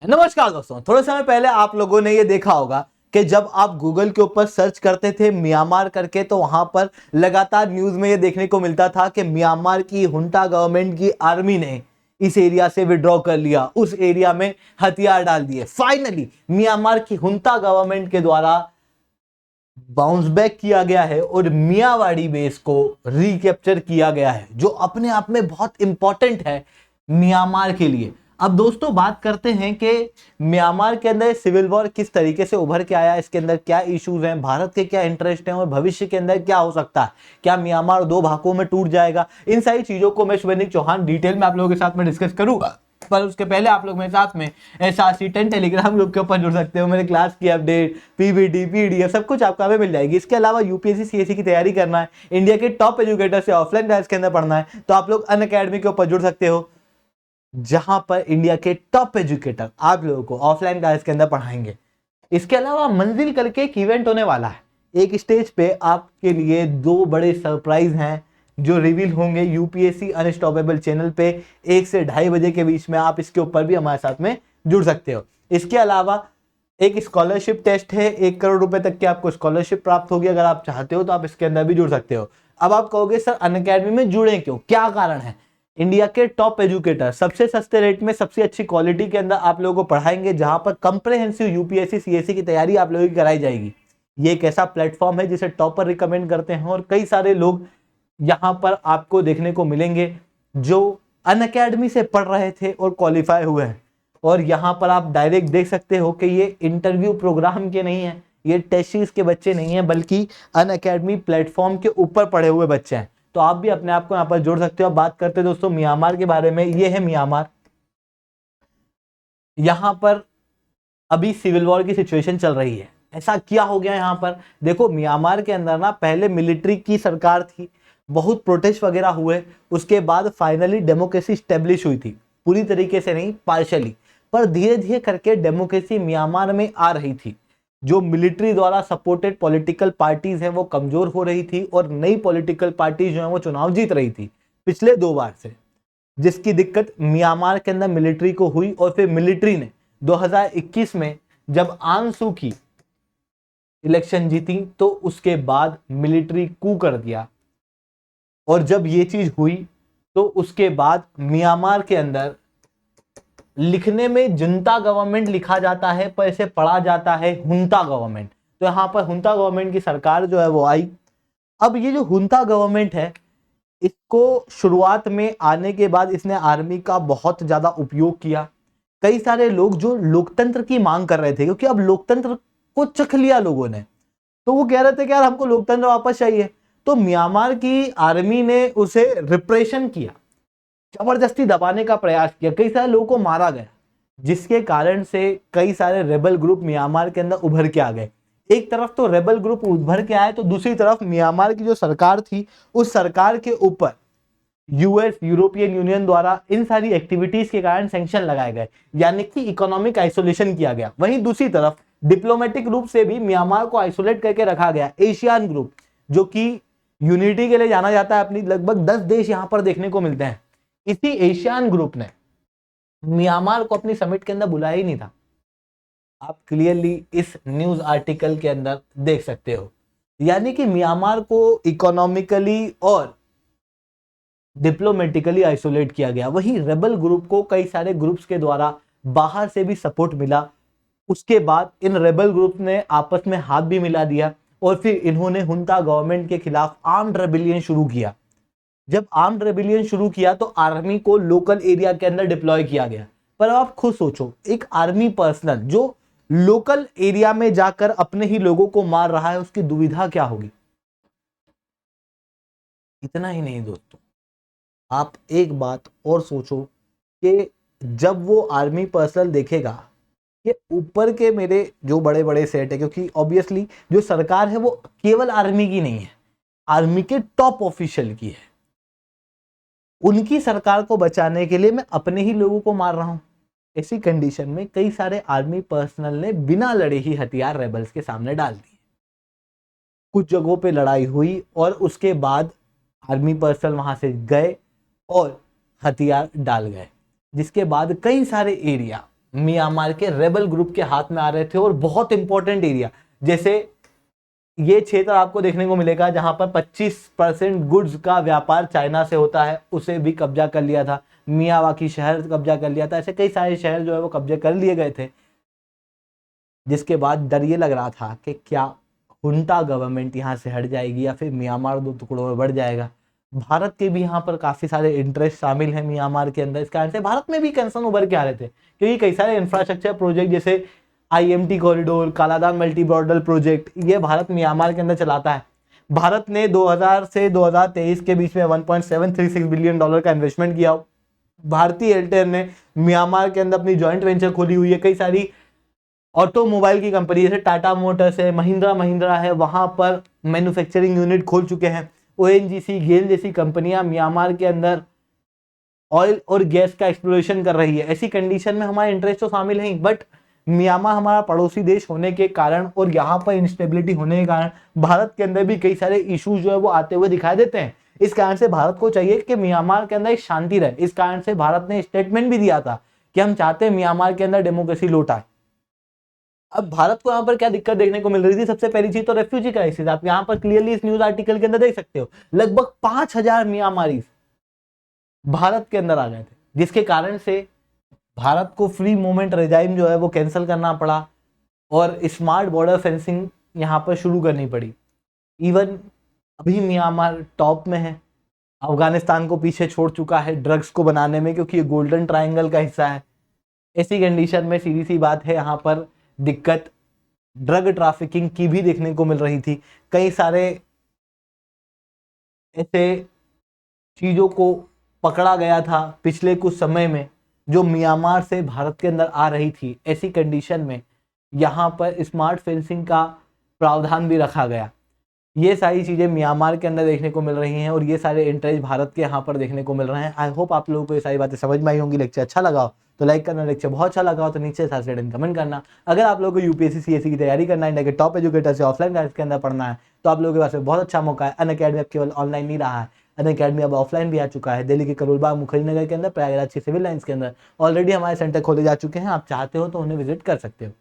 नमस्कार दोस्तों, थोड़े समय पहले आप लोगों ने ये देखा होगा कि जब आप गूगल के ऊपर सर्च करते थे म्यांमार करके तो वहां पर लगातार न्यूज में ये देखने को मिलता था कि म्यांमार की हुंटा गवर्नमेंट की आर्मी ने इस एरिया से विड्रॉ कर लिया, उस एरिया में हथियार डाल दिए। फाइनली म्यांमार की हुंटा गवर्नमेंट के द्वारा बाउंस बैक किया गया है और मियावाड़ी बेस को रिकैप्चर किया गया है, जो अपने आप में बहुत इंपॉर्टेंट है म्यांमार के लिए। अब दोस्तों बात करते हैं कि म्यांमार के अंदर सिविल वॉर किस तरीके से उभर के आया, इसके अंदर क्या इश्यूज हैं, भारत के क्या इंटरेस्ट हैं और भविष्य के अंदर क्या हो सकता है, क्या म्यांमार दो भागों में टूट जाएगा, इन सारी चीजों को मैं शुभेंद्र चौहान डिटेल में आप लोगों के साथ में डिस्कस करूंगा। पर उसके पहले आप लोग मेरे साथ में SRC10 टेलीग्राम ग्रुप के ऊपर जुड़ सकते हो। मेरे क्लास की अपडेट, PPT, PDF सब कुछ आपको हमें मिल जाएगी। इसके अलावा UPSC CSE की तैयारी करना है, इंडिया के टॉप एजुकेटर से ऑफलाइन क्लास के अंदर पढ़ना है, तो आप लोग अनअकैडमी के ऊपर जुड़ सकते हो, जहां पर इंडिया के टॉप एजुकेटर आप लोगों को ऑफलाइन क्लास के अंदर पढ़ाएंगे। इसके अलावा मंजिल करके एक इवेंट होने वाला है, एक स्टेज पे आपके लिए दो बड़े सरप्राइज हैं जो रिवील होंगे UPSC अनस्टॉपेबल चैनल पे 1 से 2:30 बजे के बीच में। आप इसके ऊपर भी हमारे साथ में जुड़ सकते हो। इसके अलावा एक स्कॉलरशिप टेस्ट है, 1 करोड़ रुपए तक की आपको स्कॉलरशिप प्राप्त होगी। अगर आप चाहते हो तो आप इसके अंदर भी जुड़ सकते हो। अब आप कहोगे सर अनअकैडमी में जुड़े क्यों, क्या कारण है? इंडिया के टॉप एजुकेटर सबसे सस्ते रेट में सबसे अच्छी क्वालिटी के अंदर आप लोगों को पढ़ाएंगे, जहां पर कंप्रेहेंसिव UPSC CSE की तैयारी आप लोगों की कराई जाएगी। ये एक ऐसा प्लेटफॉर्म है जिसे टॉपर रिकमेंड करते हैं और कई सारे लोग यहां पर आपको देखने को मिलेंगे जो अनअकैडमी से पढ़ रहे थे और क्वालिफाई हुए हैं। और यहां पर आप डायरेक्ट देख सकते हो कि ये इंटरव्यू प्रोग्राम के नहीं है, ये टेस्ट सीरीज के बच्चे नहीं है, बल्कि अनअकैडमी प्लेटफॉर्म के ऊपर पढ़े हुए बच्चे हैं। तो आप भी अपने आप को यहां पर जोड़ सकते हो। बात करते हैं दोस्तों म्यांमार के बारे में। ये है म्यांमार। यहां पर अभी सिविल वॉर की सिचुएशन चल रही है। ऐसा क्या हो गया यहां पर? देखो म्यांमार के अंदर ना पहले मिलिट्री की सरकार थी, बहुत प्रोटेस्ट वगैरह हुए, उसके बाद फाइनली डेमोक्रेसी स्टेब्लिश हुई थी, पूरी तरीके से नहीं, पार्शियली, पर धीरे धीरे करके डेमोक्रेसी म्यांमार में आ रही थी। जो मिलिट्री द्वारा सपोर्टेड पॉलिटिकल पार्टीज हैं वो कमजोर हो रही थी और नई पॉलिटिकल पार्टीज जो है वो चुनाव जीत रही थी पिछले 2 बार से, जिसकी दिक्कत म्यांमार के अंदर मिलिट्री को हुई। और फिर मिलिट्री ने 2021 में जब आंग सू की इलेक्शन जीती तो उसके बाद मिलिट्री कू कर दिया। और जब ये चीज हुई तो उसके बाद म्यांमार के अंदर लिखने में जुंता गवर्नमेंट लिखा जाता है, पर इसे पढ़ा जाता है हुंता गवर्नमेंट। तो यहां पर हुंता गवर्नमेंट की सरकार जो है वो आई। अब ये जो हुंता गवर्नमेंट है, इसको शुरुआत में आने के बाद इसने आर्मी का बहुत ज्यादा उपयोग किया। कई सारे लोग जो लोकतंत्र की मांग कर रहे थे, क्योंकि अब लोकतंत्र को चख लिया लोगों ने, तो वो कह रहे थे कि यार हमको लोकतंत्र वापस चाहिए। तो म्यांमार की आर्मी ने उसे रिप्रेशन किया, जबरदस्ती दबाने का प्रयास किया, कई सारे लोगों को मारा गया, जिसके कारण से कई सारे रेबल ग्रुप म्यांमार के अंदर उभर के आ गए। एक तरफ तो रेबल ग्रुप उभर के आए, तो दूसरी तरफ म्यांमार की जो सरकार थी उस सरकार के ऊपर US यूरोपियन यूनियन द्वारा इन सारी एक्टिविटीज के कारण सैंक्शन लगाए गए, यानी कि इकोनॉमिक आइसोलेशन किया गया। वहीं दूसरी तरफ डिप्लोमेटिक रूप से भी म्यांमार को आइसोलेट करके रखा गया। एशियान ग्रुप, जो कि यूनिटी के लिए जाना जाता है, अपनी लगभग 10 देश यहां पर देखने को मिलते हैं, इसी एशियान ग्रुप ने म्यांमार को अपनी समिट के अंदर बुलाया ही नहीं था। आप क्लियरली इस न्यूज आर्टिकल के अंदर देख सकते हो। यानी कि म्यांमार को इकोनॉमिकली और डिप्लोमेटिकली आइसोलेट किया गया। वहीं रेबल ग्रुप को कई सारे ग्रुप्स के द्वारा बाहर से भी सपोर्ट मिला। उसके बाद इन रेबल ग्रुप ने आपस में हाथ भी मिला दिया और फिर इन्होंने हुंता गवर्नमेंट के खिलाफ आर्म्ड रेबेलियन शुरू किया। जब आर्म्ड रेबेलियन शुरू किया तो आर्मी को लोकल एरिया के अंदर डिप्लॉय किया गया। पर आप खुद सोचो, एक आर्मी पर्सनल जो लोकल एरिया में जाकर अपने ही लोगों को मार रहा है, उसकी दुविधा क्या होगी? इतना ही नहीं दोस्तों, आप एक बात और सोचो कि जब वो आर्मी पर्सनल देखेगा कि ऊपर के मेरे जो बड़े बड़े सेट है, क्योंकि ऑब्वियसली जो सरकार है वो केवल आर्मी की नहीं है, आर्मी के टॉप ऑफिशियल की है, उनकी सरकार को बचाने के लिए मैं अपने ही लोगों को मार रहा हूं। ऐसी कंडीशन में कई सारे आर्मी पर्सनल ने बिना लड़े ही हथियार रेबल्स के सामने डाल दिए। कुछ जगहों पे लड़ाई हुई और उसके बाद आर्मी पर्सनल वहां से गए और हथियार डाल गए, जिसके बाद कई सारे एरिया म्यांमार के रेबल ग्रुप के हाथ में आ रहे थे। और बहुत इंपॉर्टेंट एरिया, जैसे ये क्षेत्र आपको देखने को मिलेगा जहां पर 25% गुड्स का व्यापार चाइना से होता है, उसे भी कब्जा कर लिया था। मियावाकी शहर कब्जा कर लिया था। ऐसे कई सारे शहर जो है वो कब्जे कर लिए गए थे, जिसके बाद डर ये लग रहा था कि क्या हुंटा गवर्नमेंट यहाँ से हट जाएगी या फिर म्यांमार दो टुकड़ों में बढ़ जाएगा। भारत के भी यहाँ पर काफी सारे इंटरेस्ट शामिल हैं म्यांमार के अंदर। इस कारण से भारत में भी कंसर्न उभर के आ रहे थे, क्योंकि कई सारे इंफ्रास्ट्रक्चर प्रोजेक्ट जैसे IMT corridor, Kaladan multi modal project, ये भारत म्यांमार के अंदर चलाता है। भारत ने 2000 से 2023 के बीच में $1.736 बिलियन का इन्वेस्टमेंट किया। भारतीय एयरटेल ने म्यांमार के अंदर अपनी जॉइंट वेंचर खोली हुई है। कई सारी ऑटोमोबाइल की कंपनी जैसे टाटा मोटर्स है, महिंद्रा महिंद्रा है, वहां पर मैन्युफैक्चरिंग यूनिट खोल चुके हैं। ओएनजीसी, गेल जैसी कंपनियां म्यांमार के अंदर ऑयल और गैस का एक्सप्लोरेशन कर रही है। ऐसी कंडीशन में हमारे इंटरेस्ट तो शामिल है, बट म्यांमार हमारा पड़ोसी देश होने के कारण और यहाँ पर इंस्टेबिलिटी होने के कारण भारत के अंदर भी कई सारे इश्यूज जो है वो आते हुए दिखाई देते हैं। इस कारण से भारत को चाहिए कि म्यांमार के अंदर एक शांति रहे। इस कारण से भारत ने स्टेटमेंट भी दिया था कि हम चाहते हैं म्यांमार के अंदर डेमोक्रेसी लौट आए। अब भारत को यहाँ पर क्या दिक्कत देखने को मिल रही थी? सबसे पहली चीज तो रेफ्यूजी क्राइसिस। आप यहाँ पर क्लियरली इस न्यूज आर्टिकल के अंदर देख सकते हो, लगभग 5000 म्यांमारी भारत के अंदर आ गए थे, जिसके कारण से भारत को फ्री मूवमेंट रेजाइम जो है वो कैंसिल करना पड़ा और स्मार्ट बॉर्डर फेंसिंग यहाँ पर शुरू करनी पड़ी। इवन अभी म्यांमार टॉप में है, अफगानिस्तान को पीछे छोड़ चुका है ड्रग्स को बनाने में, क्योंकि ये गोल्डन ट्रायंगल का हिस्सा है। ऐसी कंडीशन में सीधी सी बात है, यहाँ पर दिक्कत ड्रग ट्रैफिकिंग की भी देखने को मिल रही थी। कई सारे ऐसे चीजों को पकड़ा गया था पिछले कुछ समय में जो म्यांमार से भारत के अंदर आ रही थी। ऐसी कंडीशन में यहाँ पर स्मार्ट फेंसिंग का प्रावधान भी रखा गया। ये सारी चीजें म्यांमार के अंदर देखने को मिल रही हैं और ये सारे इंटरेस्ट भारत के यहाँ पर देखने को मिल रहे हैं। आई होप आप लोगों को ये सारी बातें समझ में आई होंगी। लेक्चर अच्छा लगा हो तो लाइक करना, लेक्चर बहुत अच्छा लगा हो तो नीचे कमेंट करना। अगर आप लोगों को यूपीएससी सीएससी की तैयारी करना है, इंडिया के टॉप एजुकेटर से ऑफलाइन क्लास के अंदर पढ़ना है, तो आप लोगों के पास बहुत अच्छा मौका है। अनअकैडमी अब केवल ऑनलाइन नहीं रहा है, अनअकैडमी अब ऑफलाइन भी आ चुका है। दिल्ली के करोलबाग मुखर्जी नगर के अंदर, प्रयागराज के सिविल लाइन्स के अंदर ऑलरेडी हमारे सेंटर खोले जा चुके हैं। आप चाहते हो तो उन्हें विजिट कर सकते हो।